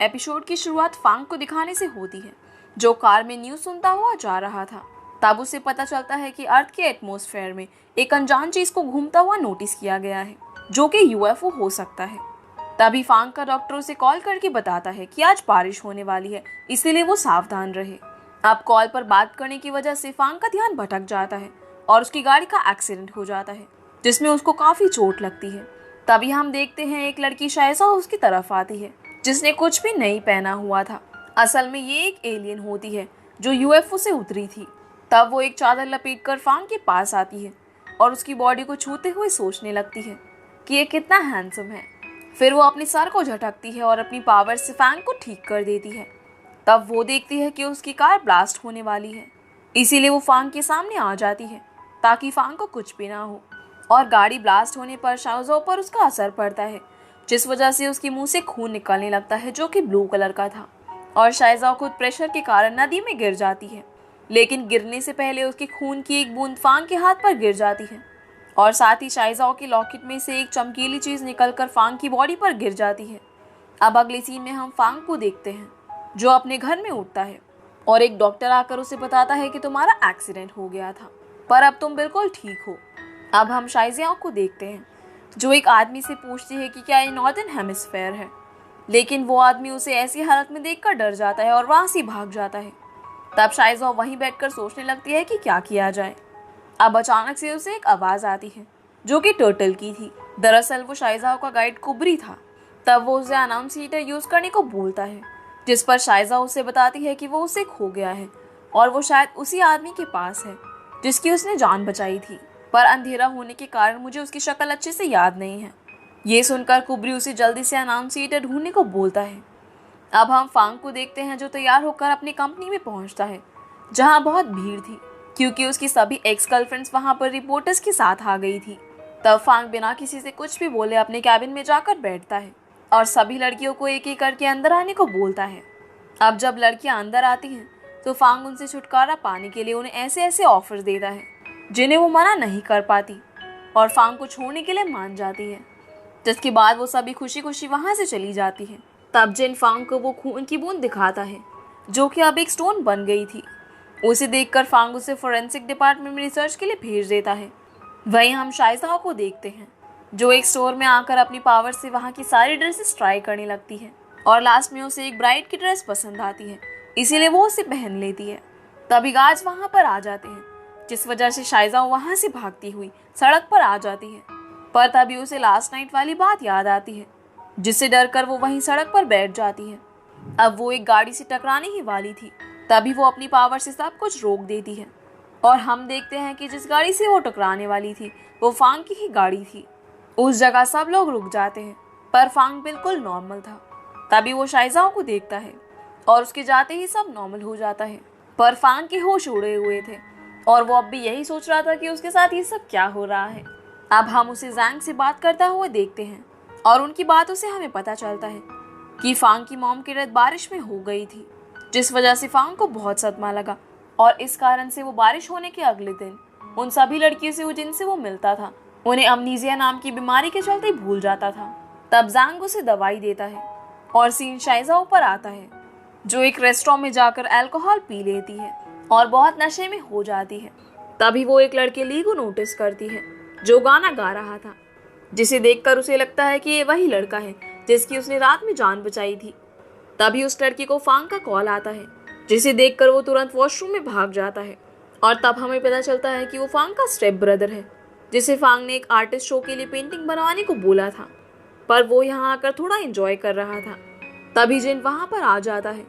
Episode की शुरुआत फांग को दिखाने से होती है, जो कार में न्यूज़ सुनता हुआ जा रहा था। तब उसे पता चलता है कि अर्थ के एटमॉस्फेयर में एक अनजान चीज को घूमता हुआ नोटिस किया गया है, जो कि यूएफओ हो सकता है। तभी फांग का डॉक्टर उसे कॉल करके बताता है कि आज बारिश होने वाली है, इसीलिए वो सावधान रहे। अब कॉल पर बात करने की वजह से फांग का ध्यान भटक जाता है और उसकी गाड़ी का एक्सीडेंट हो जाता है, जिसमें उसको काफी चोट लगती है। तभी हम देखते हैं एक लड़की शायजा उसकी तरफ आती है, जिसने कुछ भी नहीं पहना हुआ था। असल में ये एक एलियन होती है जो यूएफओ से उतरी थी। तब वो एक चादर लपेटकर फांग के पास आती है और उसकी बॉडी को छूते हुए सोचने लगती है कि ये कितना हैंडसम है। फिर वो अपनी सर को झटकती है और अपनी पावर से फांग को ठीक कर देती है। तब वो देखती है कि उसकी कार ब्लास्ट होने वाली है, इसीलिए वो फांग के सामने आ जाती है ताकि फांग को कुछ भी ना हो। और गाड़ी ब्लास्ट होने पर शाओजो पर उसका असर पड़ता है, जिस वजह से उसके मुंह से खून निकलने लगता है, जो कि ब्लू कलर का था। और शाइजा खुद प्रेशर के कारण नदी में गिर जाती है, लेकिन गिरने से पहले उसके खून की एक बूंद फांग के हाथ पर गिर जाती है। और साथ ही शाइजा के लॉकेट में से एक चमकीली चीज निकलकर फांग की बॉडी पर गिर जाती है। अब अगले सीन में हम फांग को देखते हैं, जो अपने घर में उठता है और एक डॉक्टर आकर उसे बताता है कि तुम्हारा एक्सीडेंट हो गया था, पर अब तुम बिल्कुल ठीक हो। अब हम शाइजा को देखते हैं, जो एक आदमी से पूछती है कि क्या ये नॉर्दर्न हेमिस्फेयर है, लेकिन वो आदमी उसे ऐसी हालत में देखकर डर जाता है और वहां से भाग जाता है। तब शाइजा वहीं बैठकर सोचने लगती है कि क्या किया जाए। अब अचानक से उसे एक आवाज आती है, जो कि टर्टल की थी। दरअसल वो शाइजा का गाइड कुबरी था। तब वो उसे अनाउंसिएटर यूज करने को बोलता है, जिस पर शाइजा उसे बताती है कि वो उसे खो गया है और वो शायद उसी आदमी के पास है जिसकी उसने जान बचाई थी, पर अंधेरा होने के कारण मुझे उसकी शक्ल अच्छे से याद नहीं है। ये सुनकर कुबरी उसे जल्दी से अनाउंसिएटर ढूंढने को बोलता है। अब हम फांग को देखते हैं, जो तैयार होकर अपनी कंपनी में पहुंचता है, जहां बहुत भीड़ थी क्योंकि उसकी सभी एक्स गर्लफ्रेंड्स वहां पर रिपोर्टर्स के साथ आ गई थी। तब फांग बिना किसी से कुछ भी बोले अपने कैबिन में जाकर बैठता है और सभी लड़कियों को एक एक करके अंदर आने को बोलता है। अब जब लड़कियां अंदर आती हैं तो फांग उनसे छुटकारा पाने के लिए उन्हें ऐसे ऐसे ऑफर्स देता है जिन्हें वो मना नहीं कर पाती, और फांग को छोड़ने के लिए मान जाती है, जिसके बाद वो सभी खुशी खुशी वहां से चली जाती है। तब जिन फांग को वो खून की बूंद दिखाता है, जो कि अब एक स्टोन बन गई थी, उसे देखकर फांग उसे फोरेंसिक डिपार्टमेंट में रिसर्च के लिए भेज देता है। वहीं हम शाइजा को देखते हैं, जो एक स्टोर में आकर अपनी पावर से वहां की सारी ड्रेसेस ट्राई करने लगती है और लास्ट में उसे एक ब्राइड की ड्रेस पसंद आती है, इसीलिए वो उसे पहन लेती है। तभी गार्ड्स वहां पर आ जाते हैं, जिस वजह से शाइजा वहां से भागती हुई सड़क पर आ जाती है। पर तभी उसे लास्ट नाइट वाली बात याद आती है, जिससे डरकर वो वहीं सड़क पर बैठ जाती है। अब वो एक गाड़ी से टकराने ही वाली थी, तभी वो अपनी पावर से सब कुछ रोक देती है और हम देखते हैं कि जिस गाड़ी से वो टकराने वाली थी वो फांग की ही गाड़ी थी। उस जगह सब लोग रुक जाते हैं, पर फांग बिल्कुल नॉर्मल था। तभी वो शाइजा को देखता है और उसके जाते ही सब नॉर्मल हो जाता है, पर फांग के होश उड़े हुए थे और वो अब भी यही सोच रहा था कि उसके साथ ये सब क्या हो रहा है। अब हम उसे जैंग से बात करता हुआ देखते हैं और उनकी बातों से हमें पता चलता है कि फांग की मॉम की डेथ बारिश में हो गई थी, जिस वजह से फांग को बहुत सदमा लगा और इस कारण से वो बारिश होने के अगले दिन उन सभी लड़कियों से जिनसे वो मिलता था उन्हें अमनीजिया नाम की बीमारी के चलते भूल जाता था। तब जैंग उसे दवाई देता है और सीन शाइजा ऊपर आता है, जो एक रेस्टोरेंट में जाकर अल्कोहल पी लेती है और बहुत नशे में हो जाती है। तभी वो एक लड़के ली को नोटिस करती है, जो गाना गा रहा था, जिसे देखकर उसे लगता है कि ये वही लड़का है जिसकी उसने रात में जान बचाई थी। तभी उस लड़की को फांग का कॉल आता है, जिसे देखकर वो तुरंत वॉशरूम में भाग जाता है और तब हमें पता चलता है कि वो फांग का स्टेप ब्रदर है, जिसे फांग ने एक आर्टिस्ट शो के लिए पेंटिंग बनवाने को बोला था, पर वो यहाँ आकर थोड़ा एंजॉय कर रहा था। तभी जिन वहां पर आ जाता है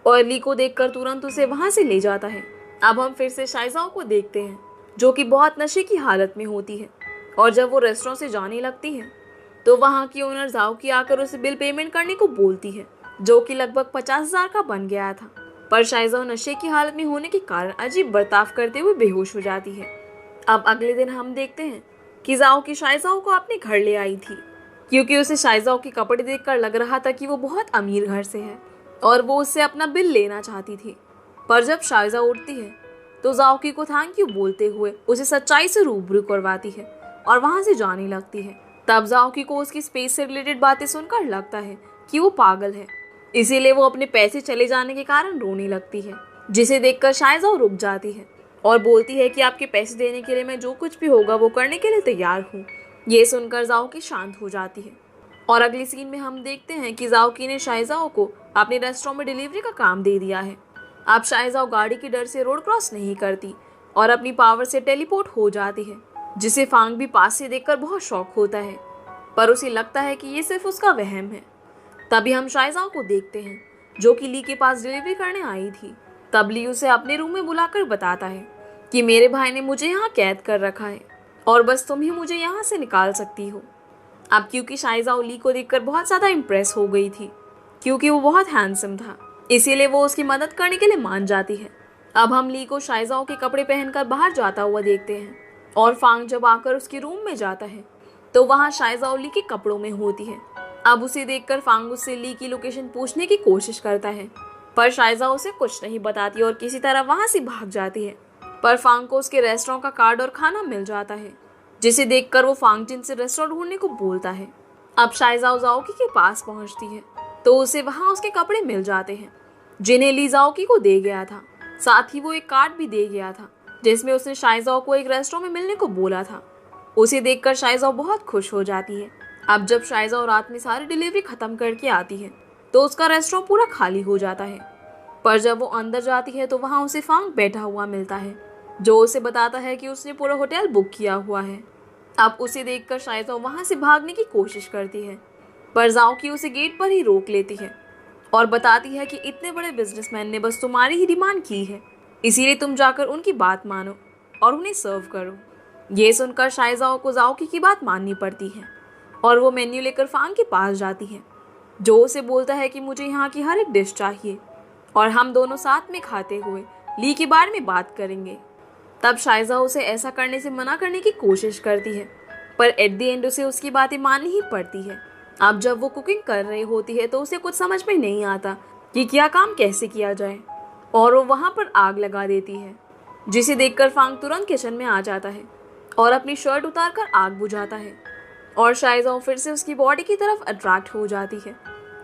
और ली को देखकर तुरंत उसे वहां से ले जाता है। अब हम फिर से शाइजा को देखते हैं, जो कि बहुत नशे की हालत में होती है और जब वो रेस्टोरेंट से जाने लगती है तो वहां की ओनर जाओ की आकर उसे बिल पेमेंट करने को बोलती है, जो कि लगभग 50,000 का बन गया था। पर शाइजा नशे की हालत में होने के कारण अजीब बर्ताव करते हुए बेहोश हो जाती है। अब अगले दिन हम देखते हैं कि जाओ की शाइजा को अपने घर ले आई थी, क्योंकि उसे शाइजा के कपड़े देखकर लग रहा था कि वो बहुत अमीर घर से है और वो उससे अपना बिल लेना चाहती थी। पर जब शाइजा उठती है तो जाओकी को थैंक यू बोलते हुए उसे सच्चाई से रूबरू करवाती है और वहां से जाने लगती है। तब जाओकी को उसकी स्पेस से रिलेटेड बातें सुनकर लगता है कि वो पागल है इसीलिए वो अपने पैसे चले जाने के कारण रोने लगती है, जिसे देखकर शायजाओ रुक जाती है और बोलती है कि आपके पैसे देने के लिए मैं जो कुछ भी होगा वो करने के लिए तैयार हूँ। ये सुनकर जाओकी शांत हो जाती है और अगली सीन में हम देखते हैं कि जाओकी ने शायजाओ को अपने रेस्टोरेंट में डिलीवरी का काम दे दिया है। अब शायजाओ गाड़ी के डर से रोड क्रॉस नहीं करती और अपनी पावर से टेलीपोर्ट हो जाती है, जिसे फांग भी पास से देखकर बहुत शॉक होता है, पर उसे लगता है कि ये सिर्फ उसका वहम है। तभी हम शायजाओ को देखते हैं जो कि ली के पास डिलीवरी करने आई थी। तब ली उसे अपने रूम में बुलाकर बताता है कि मेरे भाई ने मुझे यहाँ कैद कर रखा है और बस तुम ही मुझे यहाँ से निकाल सकती हो। अब क्योंकि शायजाओ ली को देखकर बहुत ज़्यादा इम्प्रेस हो गई थी, क्योंकि वो बहुत हैंडसम था, इसीलिए वो उसकी मदद करने के लिए मान जाती है। अब हम ली को शायजाओ के कपड़े पहनकर बाहर जाता हुआ देखते हैं और फांग जब आकर उसके रूम में जाता है तो वहाँ शायजाओ ली के कपड़ों में होती है। अब उसे देखकर फांग उससे ली की लोकेशन पूछने की कोशिश करता है, पर शायजाओ उसे कुछ नहीं बताती और किसी तरह वहाँ से भाग जाती है। पर फांग को उसके रेस्टोरेंट का कार्ड और खाना मिल जाता है, जिसे देखकर वो फांग जिन से रेस्टोरेंट ढूंढने को बोलता है। अब शायजाओ जाओकी के पास पहुंचती है तो उसे वहाँ उसके कपड़े मिल जाते हैं, जिन्हें ली जाओकी को दे गया था। साथ ही वो एक कार्ड भी दे गया था जिसमें उसने शायजाओ को एक रेस्टोरेंट में मिलने को बोला था। उसे देखकर शायजाओ बहुत खुश हो जाती है। अब जब शायजाओ रात में सारी डिलीवरी खत्म करके आती है तो उसका रेस्टोरेंट पूरा खाली हो जाता है, पर जब वो अंदर जाती है तो वहाँ उसे फांग बैठा हुआ मिलता है, जो उसे बताता है कि उसने पूरा होटल बुक किया हुआ है। अब उसे देखकर शायजाओ वहाँ से भागने की कोशिश करती है, पर जाओकी उसे गेट पर ही रोक लेती है और बताती है कि इतने बड़े बिजनेसमैन ने बस तुम्हारी ही डिमांड की है, इसीलिए तुम जाकर उनकी बात मानो और उन्हें सर्व करो। ये सुनकर शायजाओ को जाओकी की बात माननी पड़ती है और वो मेन्यू लेकर फांग के पास जाती है, जो उसे बोलता है कि मुझे यहाँ की हर एक डिश चाहिए और हम दोनों साथ में खाते हुए ली के बारे में बात करेंगे। तब शायजाओ उसे ऐसा करने से मना करने की कोशिश करती है, पर एट द एंड उसे उसकी बातें माननी ही पड़ती है। अब जब वो कुकिंग कर रही होती है तो उसे कुछ समझ में नहीं आता कि क्या काम कैसे किया जाए और वो वहाँ पर आग लगा देती है, जिसे देखकर फांग तुरंत किचन में आ जाता है और अपनी शर्ट उतारकर आग बुझाता है और शायजाओ फिर से उसकी बॉडी की तरफ अट्रैक्ट हो जाती है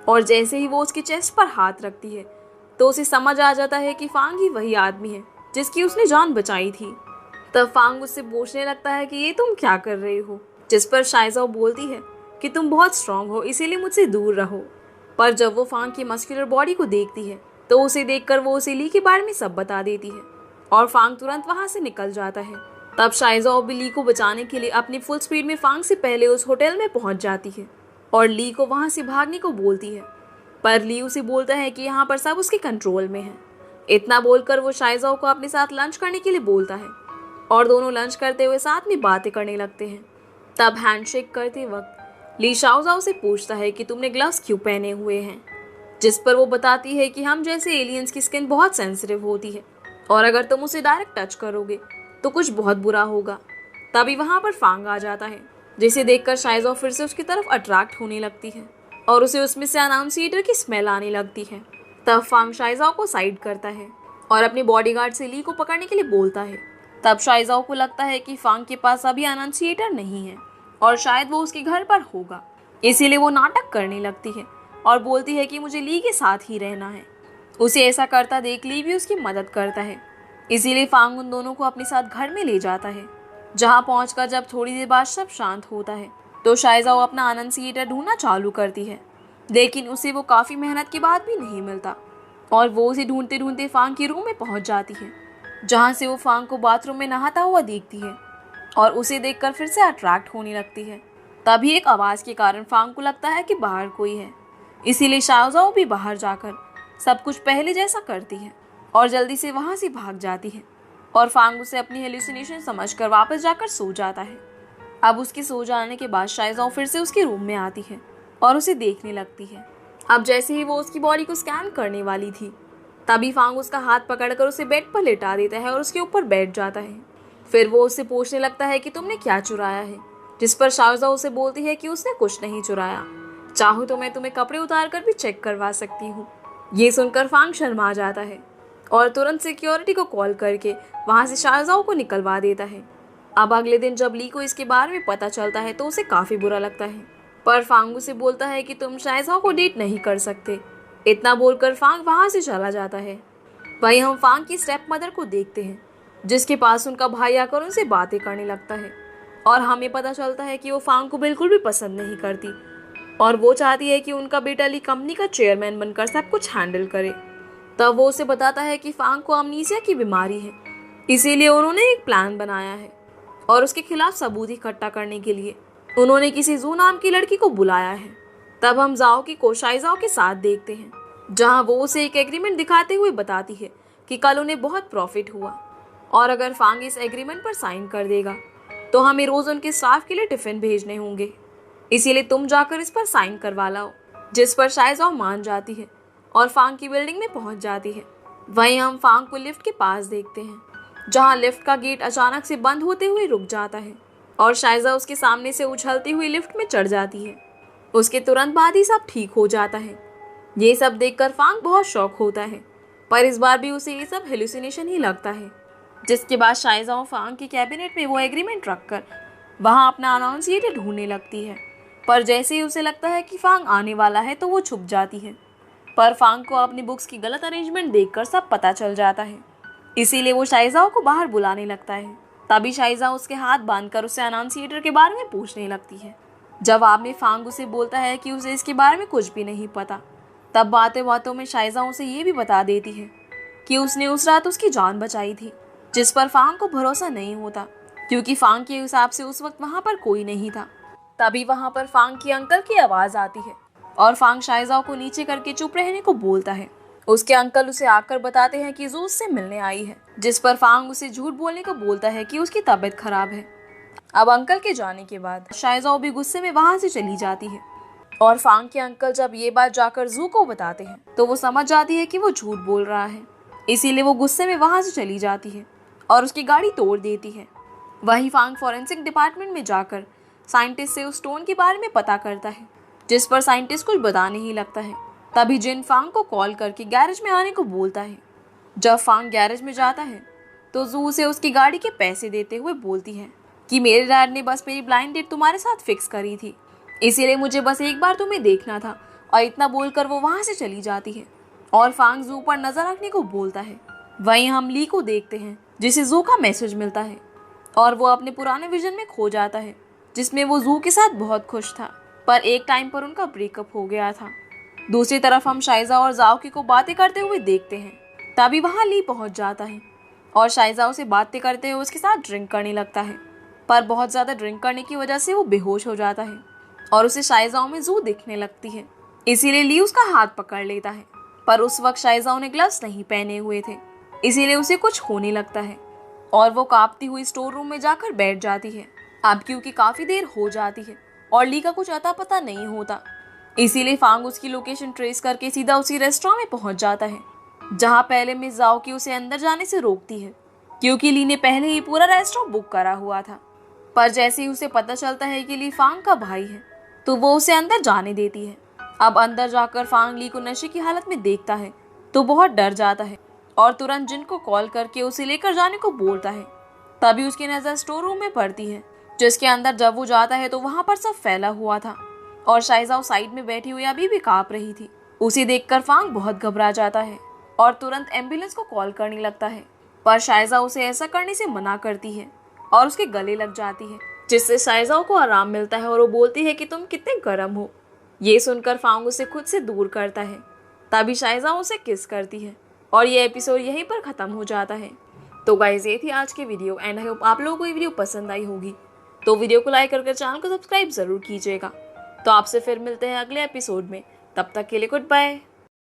और जैसे ही वो उसकी चेस्ट पर हाथ रखती है तो उसे समझ आ जाता है कि फांग ही वही आदमी है जिसकी उसने जान बचाई थी। तब फांग उससे पूछने लगता है कि ये तुम क्या कर रही हो, जिस पर शायजाओ बोलती है कि तुम बहुत स्ट्रांग हो इसीलिए मुझसे दूर रहो। पर जब वो फांग की मस्कुलर बॉडी को देखती है तो उसे देखकर वो उसे ली के बारे में सब बता देती है और फांग तुरंत वहाँ से निकल जाता है। तब शायजाओ भी ली को बचाने के लिए अपनी फुल स्पीड में फांग से पहले उस होटल में पहुँच जाती है और ली को वहाँ से भागने को बोलती है, पर ली उसे बोलता है कि यहाँ पर सब उसके कंट्रोल में है। इतना बोलकर वो शायजाओ को अपने साथ लंच करने के लिए बोलता है और दोनों लंच करते हुए साथ में बातें करने लगते हैं। तब हैंडशेक करते वक्त ली शाओजाओ से पूछता है कि तुमने ग्लव्स क्यों पहने हुए हैं, जिस पर वो बताती है कि हम जैसे एलियंस की स्किन बहुत सेंसिटिव होती है और अगर तुम उसे डायरेक्ट टच करोगे तो कुछ बहुत बुरा होगा। तभी वहाँ पर फांग आ जाता है, जिसे देखकर शायजाओ फिर से उसकी तरफ अट्रैक्ट होने लगती है और उसे उसमें से अनाउंसिएटर की स्मेल आने लगती है। तब फांग शायजाओ को साइड करता है और अपने बॉडीगार्ड से ली को पकड़ने के लिए बोलता है। तब शायजाओ को लगता है कि फांग के पास अभी अनाउंसिएटर नहीं है और शायद वो उसके घर पर होगा, इसीलिए वो नाटक करने लगती है और बोलती है कि मुझे ली के साथ ही रहना है। उसे ऐसा करता देख ली भी उसकी मदद करता है, इसीलिए फांग उन दोनों को अपने साथ घर में ले जाता है, जहाँ पहुँचकर जब थोड़ी देर बाद सब शांत होता है तो शायजाओ अपना अनाउंसिएटर ढूंढना चालू करती है, लेकिन उसे वो काफ़ी मेहनत के बाद भी नहीं मिलता और वो उसे ढूंढते ढूंढते फांग के रूम में पहुंच जाती है, जहां से वो फांग को बाथरूम में नहाता हुआ देखती है और उसे देखकर फिर से अट्रैक्ट होने लगती है। तभी एक आवाज़ के कारण फांग को लगता है कि बाहर कोई है, इसीलिए शाओजाओ भी बाहर जाकर सब कुछ पहले जैसा करती है और जल्दी से वहाँ से भाग जाती है और फांग उसे अपनी हेलुसिनेशन समझकर वापस जाकर सो जाता है। अब उसके सो जाने के बाद शायजाओ फिर से उसके रूम में आती है और उसे देखने लगती है। अब जैसे ही वो उसकी बॉडी को स्कैन करने वाली थी तभी फांग उसका हाथ पकड़कर उसे बेड पर लेटा देता है और उसके ऊपर बैठ जाता है। फिर वो उससे पूछने लगता है कि तुमने क्या चुराया है, जिस पर शाओजाओ उसे बोलती है कि उसने कुछ नहीं चुराया, चाहो तो मैं तुम्हें कपड़े उतार कर भी चेक करवा सकती हूँ। ये सुनकर फांग शर्मा जाता है और तुरंत सिक्योरिटी को कॉल करके वहाँ से शाओजाओ को निकलवा देता है। अब अगले दिन जब ली को इसके बारे में पता चलता है तो उसे काफ़ी बुरा लगता है, पर फांग उसे बोलता है कि तुम शाओजाओ को डेट नहीं कर सकते इतना बोलकर फांग वहां से चला जाता है। वहीं हम फांग की स्टेप मदर को देखते हैं, जिसके पास उनका भाई आकर उनसे बातें करने लगता है और हमें पता चलता है कि वो फांग को बिल्कुल भी पसंद नहीं करती और वो चाहती है कि उनका बेटा ली कंपनी का चेयरमैन बनकर सब कुछ हैंडल करे। तब वो उसे बताता है कि फांग को अमनीसिया की बीमारी है, इसीलिए उन्होंने एक प्लान बनाया है और उसके खिलाफ सबूत इकट्ठा करने के लिए उन्होंने किसी जू नाम की लड़की को बुलाया है। तब हम जाओ की को शाइजाओ के साथ देखते हैं, जहां वो उसे एक एग्रीमेंट दिखाते हुए बताती है कि कल उन्हें बहुत प्रॉफिट हुआ और अगर फांग इस एग्रीमेंट पर साइन कर देगा तो हमें रोज उनके स्टाफ के लिए टिफिन भेजने होंगे, इसीलिए तुम जाकर इस पर साइन करवा लाओ। जिस पर शाइजाओ मान जाती है और फांग की बिल्डिंग में पहुंच जाती है। वहीं हम फांग को लिफ्ट के पास देखते हैं, जहां लिफ्ट का गेट अचानक से बंद होते हुए रुक जाता है और शाइजाओ उसके सामने से उछलती हुई लिफ्ट में चढ़ जाती है। उसके तुरंत बाद ही सब ठीक हो जाता है। ये सब देखकर फांग बहुत शॉक होता है, पर इस बार भी उसे ये सब हेलुसिनेशन ही लगता है। जिसके बाद शाइजाओ फांग के कैबिनेट में वो एग्रीमेंट रखकर वहां अपना अनाउंसिएटर ढूंढने लगती है, पर जैसे ही उसे लगता है कि फांग आने वाला है तो वो छुप जाती है। पर फांग को अपनी बुक्स की गलत अरेंजमेंट देखकर सब पता चल जाता है, इसीलिए वो शाइजाओ को बाहर बुलाने लगता है। तभी शाइजाओ उसके हाथ बांधकर उसे अनाउंसिएटर के बारे में पूछने लगती है। जवाब में फांग उसे बोलता है कि उसे इसके बारे में कुछ भी नहीं पता। तब बातें बातों में शाइजाओ उसे ये भी बता देती है कि उसने उस रात उसकी जान बचाई थी, जिस पर फांग को भरोसा नहीं होता क्योंकि फांग के हिसाब से उस वक्त वहां पर कोई नहीं था। तभी वहां पर फांग की अंकल की आवाज आती है और फांग शाइजाओ को नीचे करके चुप रहने को बोलता है। उसके अंकल उसे आकर बताते हैं कि जू उससे मिलने आई है, जिस पर फांग उसे झूठ बोलने को बोलता है कि उसकी तबीयत खराब है। अब अंकल के जाने के बाद शाइजाओ भी गुस्से में वहां से चली जाती है और फांग के अंकल जब ये बात जाकर जू को बताते हैं तो वो समझ जाती है कि वो झूठ बोल रहा है, इसीलिए वो गुस्से में वहां से चली जाती है और उसकी गाड़ी तोड़ देती है। वहीं फांग फॉरेंसिक डिपार्टमेंट में जाकर साइंटिस्ट से उस स्टोन के बारे में पता करता है, जिस पर साइंटिस्ट कुछ बताने ही लगता है। तभी जिन फांग को कॉल करके गैरेज में आने को बोलता है। जब फांग गैरेज में जाता है तो जू उसे उसकी गाड़ी के पैसे देते हुए बोलती है कि मेरे डैड ने बस मेरी ब्लाइंड डेट तुम्हारे साथ फिक्स करी थी, इसीलिए मुझे बस एक बार तुम्हें देखना था। और इतना बोलकर वो वहां से चली जाती है और फांग जू पर नजर रखने को बोलता है। वहीं हम ली को देखते हैं, जिसे जू का मैसेज मिलता है और वो अपने पुराने विजन में खो जाता है, जिसमें वो जू के साथ बहुत खुश था, पर एक टाइम पर उनका ब्रेकअप हो गया था। दूसरी तरफ हम शाइजा और जाओकी को बातें करते हुए देखते हैं। तभी वहां ली पहुंच जाता है और शाइजा उसे बातें करते हुए उसके साथ ड्रिंक करने लगता है, पर बहुत ज़्यादा ड्रिंक करने की वजह से वो बेहोश हो जाता है और उसे शाइजाओ में जू दिखने लगती है, इसीलिए ली उसका हाथ पकड़ लेता है। पर उस वक्त शाइजाओ ने ग्लव्स नहीं पहने हुए थे, इसीलिए उसे कुछ होने लगता है और वो कांपती हुई स्टोर रूम में जाकर बैठ जाती है। अब क्योंकि काफ़ी देर हो जाती है और ली का कुछ अता पता नहीं होता, इसीलिए फांग उसकी लोकेशन ट्रेस करके सीधा उसी रेस्टोरेंट में पहुंच जाता है, जहां पहले मिस जाओकी उसे अंदर जाने से रोकती है क्योंकि ली ने पहले ही पूरा रेस्टोरेंट बुक करा हुआ था। पर जैसे ही उसे पता चलता है कि ली फांग का भाई है तो वो उसे अंदर जाने देती है। अब अंदर जाकर फांग ली को नशे की हालत में देखता है तो बहुत डर जाता है और तुरंत जिन को कॉल करके उसे लेकर जाने को बोलता है। तभी उसकी नज़र स्टोर रूम में पड़ती है, जिसके अंदर जब वो जाता है तो वहां पर सब फैला हुआ था और शाइजाओ साइड में बैठी हुई अभी भी कांप रही थी। उसे देखकर फांग बहुत घबरा जाता है और तुरंत एम्बुलेंस को कॉल करने लगता है, पर शाइजाओ उसे ऐसा करने से मना करती है और उसके गले लग जाती है, जिससे शाइजाओ को आराम मिलता है और वो बोलती है कि तुम कितने गर्म हो। ये सुनकर फांग उसे खुद से दूर करता है। तभी शाइजाओ उसे किस करती है और ये एपिसोड यहीं पर ख़त्म हो जाता है। तो गाइस, ये थी आज की वीडियो एंड आई होप आप लोगों को ये वीडियो पसंद आई होगी। तो वीडियो को लाइक करके चैनल को सब्सक्राइब ज़रूर कीजिएगा। तो आपसे फिर मिलते हैं अगले एपिसोड में, तब तक के लिए गुड बाय।